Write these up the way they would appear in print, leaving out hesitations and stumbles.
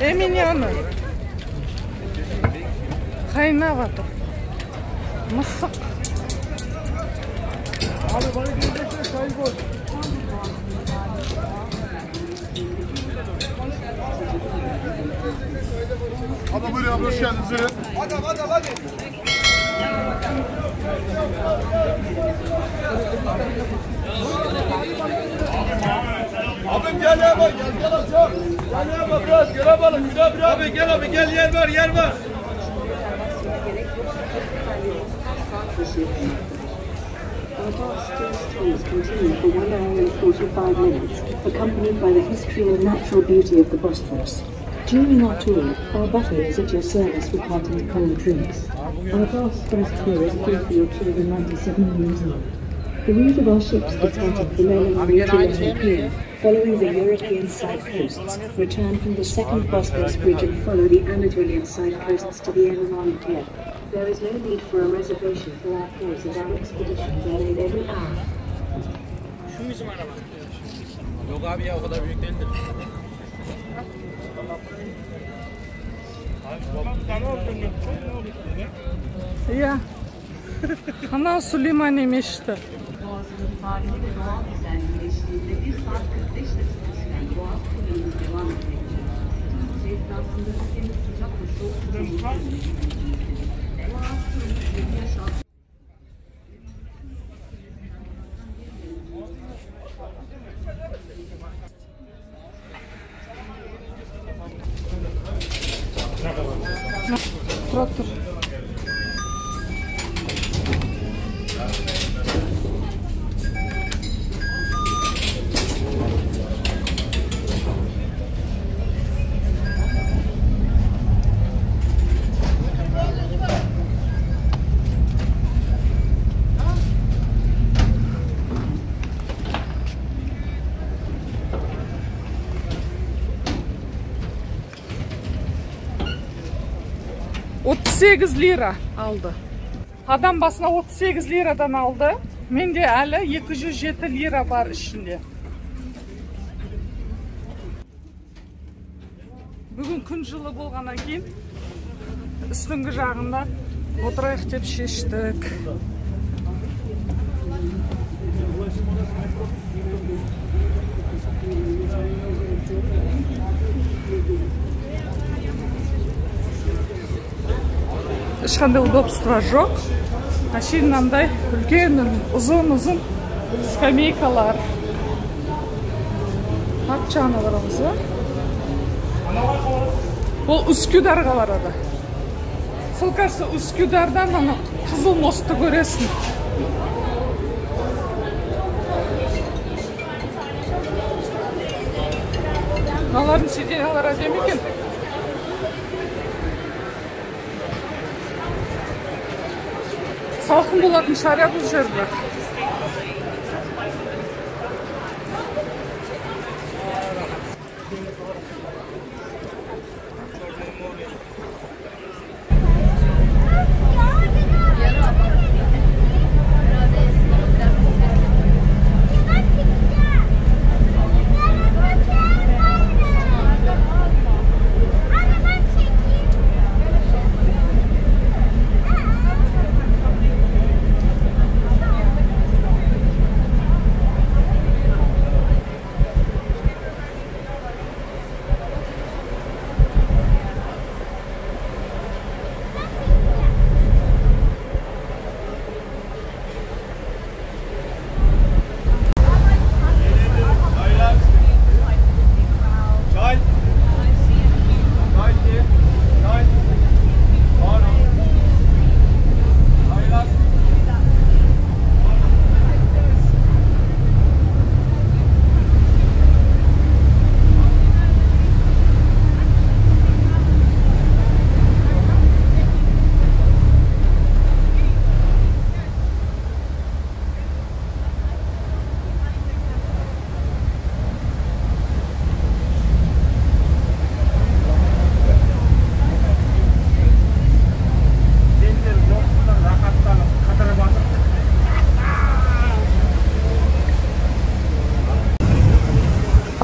Eminiyanı. Kaynavadır. Mısık. Abi bana gelecekler çay koy. Abla buyurun abla hoş geldiniz. Hadi. Abim gel ya bak gel amca. Gel ya bak biraz göre balık biraz. Abi gel yer var. Our vast tours continue for 1 hour and 45 minutes, accompanied by the history and natural beauty of the Bosphorus. During our tour, our buffet is at your service with hot and cold drinks. Our vast first tour is free for your children 97 years old. The route of our ships departed from Elementary following the European side coasts, return from the second Bosphorus bridge and follow the Anatolian side coasts to the Elementary. There is no need for a reservation for our tours as our expeditions are made every hour. Şu bizim araba. Yok abi ya o kadar büyük değildir. Ya. Ana Süleymaniye Meşti. Boğazının tarihi ve doğal güzelliğiyle 1 saat 45 dakika süren Boğaz turumuz devam etmektedir. Tur esnasında ülkenin sıcak ve soğuk turumuz Boğaz turumuz yaşam. Traktör. lira aldı. Adam basına 38 liradan aldı. Mende әлі 207 lira var içinde. Bugün күн жылы болғаннан кейін үстіңгі жағында отырайық деп шештік. Ешқандай удобство жоқ. Әшейін мынандай үлкен, ұзын скамейкалар. Ат жағына барамыз ба? Ол Үскүдарға барады. Сол кажется, Үскүдардан ана Қызыл мостты көресің. Мыналардың сиденьялары әдемі екен. Салқын болатын шығар бұл жерде.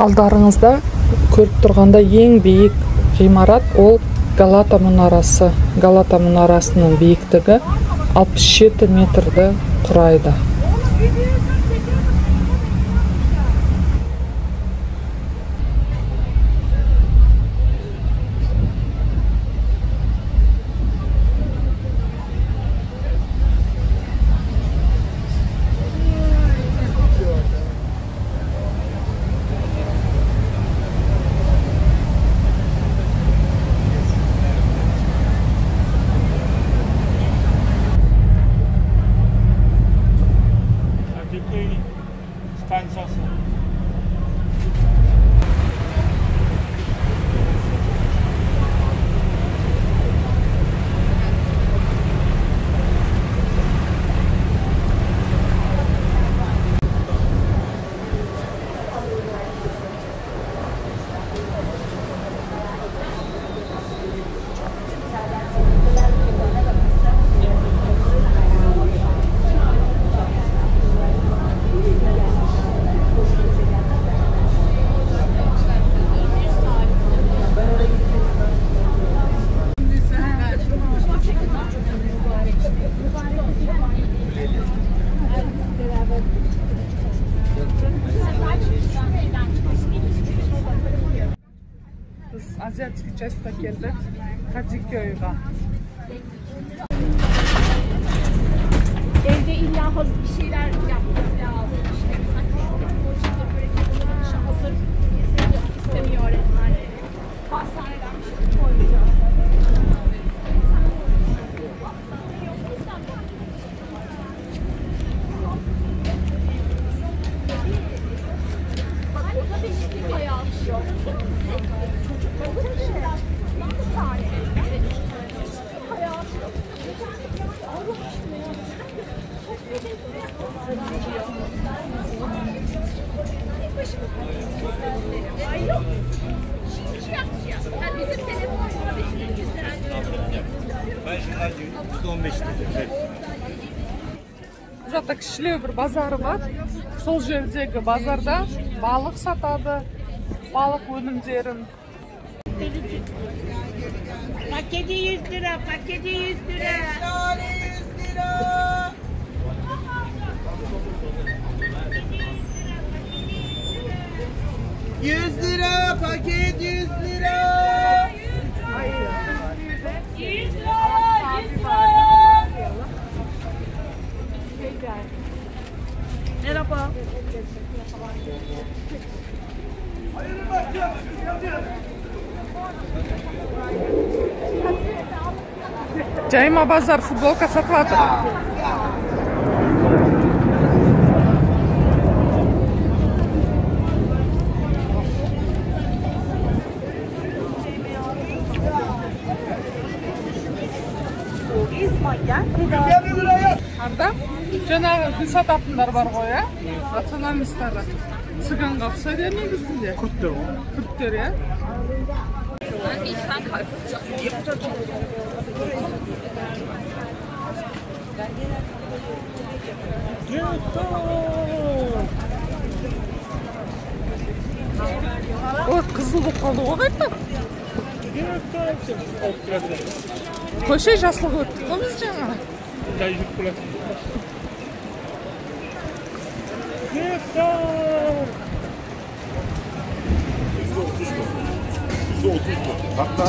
Алдарыңызда көріп тұрғанда ең биік ғимарат ол Галата мұнарасы. Галата мұнарасының биіктігі 67 метрді құрайды. Biz Azyatik частьқа келдік, Kadıköy'ga. Evde illa hazır bir şeyler yapması lazım. İşte hazır istemiyor öğretmenleri. Pastaneden bir şey koyacağız. Bak burada beşiklik ayağı yok. Çocukların şeyler. Bir tane. Ayağı yok. Ay yok. Hiç yapmayacağım. Yani bizim telefonla bir Ben şimdi %15 dedim. Жата кішілеу бір базары бар. Сол жердегі базарда балық сатады, балық өнімдерін. Paketi 100 lira, paketi 100 lira. 100 lira, paket 100 lira. 100 lira, 100 lira. Merhaba. Cayma Bazar futbolka satып жатыр. Анда жаңағы гүл сататындар бар ғой, ә? Националисттары. Цыганға ұқсайды негізінде. Күрттер ғой. Күрттер, ә? Ой, қызыл болып қалды ғой қайта. Көше жасылға өттік қой біз жаңа. Hatta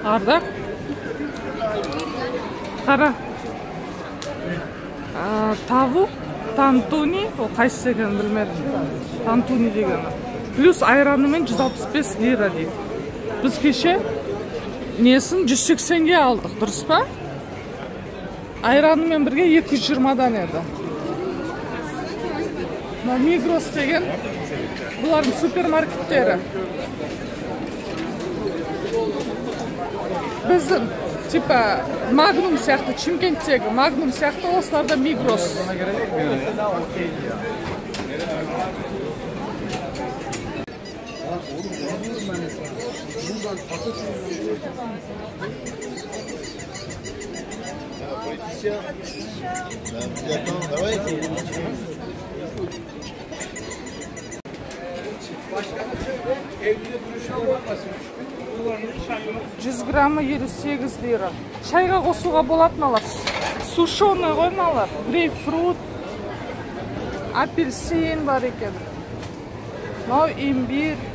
Arda. Қара. Tavuk, tantuni, o қайсысы екенін білмедім. Tantuni дегені. Плюс айранымен 165 лира дейді. Біз кеше несін 180-ге алдық, дұрыс па? Айранымен бірге 220-дан еді. Migros деген бұлардың супермаркеттері. Біздің типа Magnum сияқты, Чимкенттегі Magnum сияқты, осыларда Migros. Жүз граммы 58 лира. Шайға қосуға болатын алар. Сушеный қоймалар. Грейпфрут, апельсин бар екен. Мынау имбирь.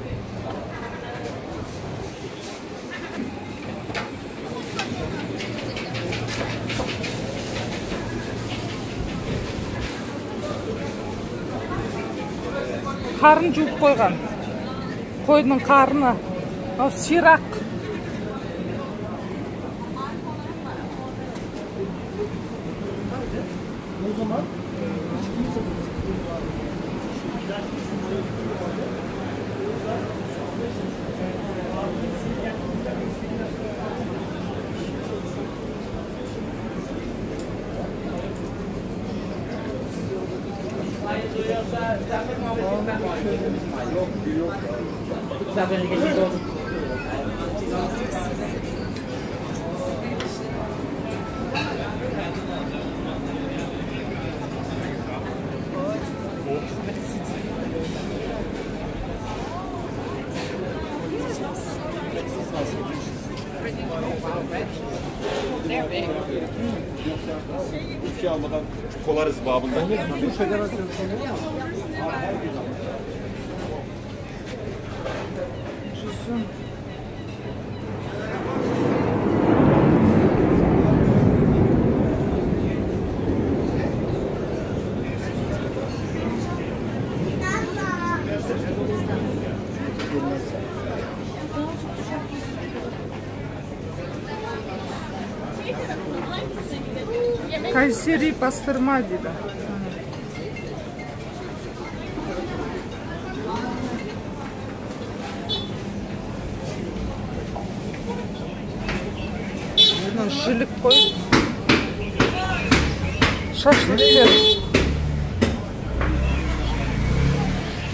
Қарын жуып қойған. Қойдың қарны. Мынау сирақ. Ülke almadan kolarız babında. Kayseri pastırma dedi. Buradan şilik koy. Şaşlık ver.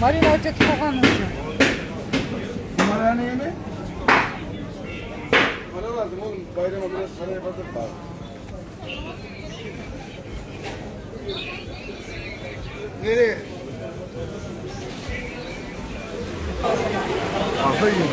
Marina öteki koğan için. Kumarhane yeme. Para lazım oğlum. Bayrama biraz para yapalım. Nereye? Aferin.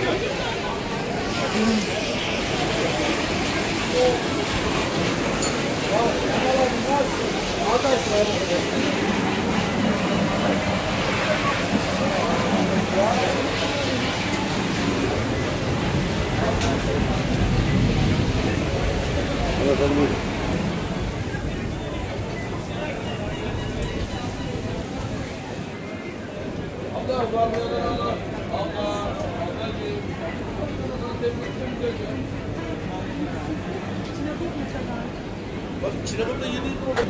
Bak Çin'e da 7 oldu.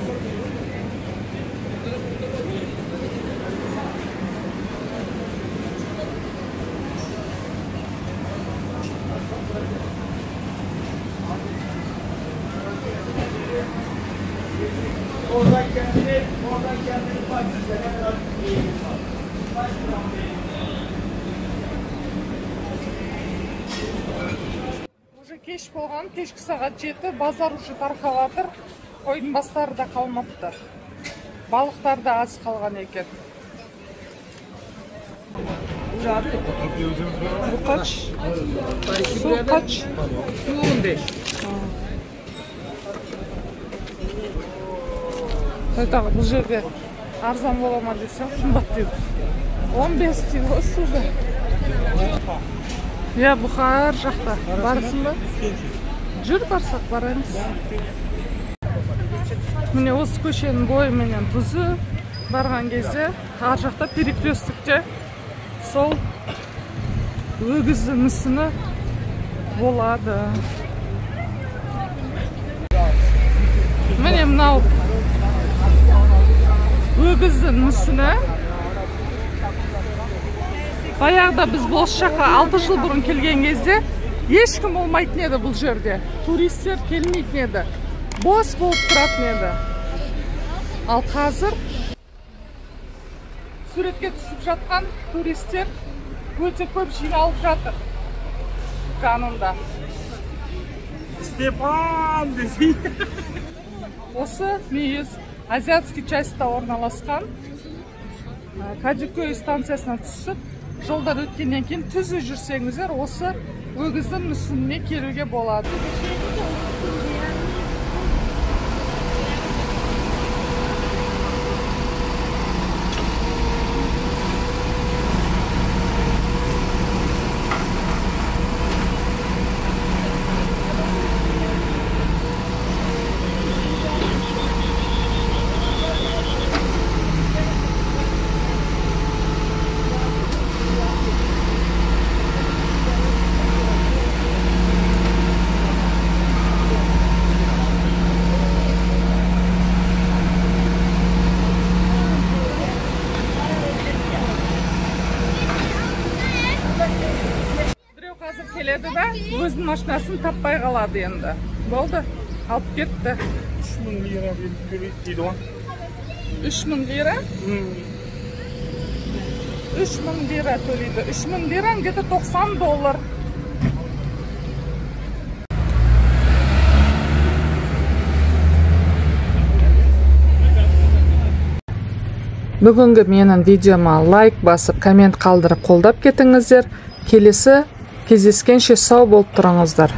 Oradan kendini bak. Уже кеш болған, кешкі сағат 7, базар уже тарқап жатыр. Қойдың бастары да қалмапты. Балықтар да аз қалған екен. Bu kaç? Su kaç? Su 15. Айтағы бұл жерде арзан бола ма десем, қымбат дейді. 15 дейді ғой суда. Я бұқар жақта. Барысың ба? Жүр барсақ барамыз. Міне осы көшенің бойыменен тұзы барған кезде ар жақта перекрестікте сол өгіздің мүсіні болады. Міне мынау өгіздің мүсіні. Баяғыда біз осы жаққа 6 жыл бұрын келген кезде ешкім болмайтын еді бұл жерде. Туристер келмейтін еді. Бос болып тұратын еді. Ал қазір суретке түсіп жатқан туристер өте көп жиналып жатыр. дуканында. Степан десей. Осы мейіз азиатский частьта орналасқан. Кадикөй станциясынан түсіп, жолдар өткеннен кейін түзу жүрсеңіздер, осы өгіздің мүсініне келуге болады. Келеді да, өзінің машинасын таппай қалады енді. Болды, алып кетті. 3000 lira дейді ғой. 3000 lira? 3000 lira төлейді. 3000 lira где-то $90. Бүгінгі менің видеома лайк басып, коммент қалдырып қолдап кетіңіздер. Келесі кездескенше сау болып тұрыңыздар.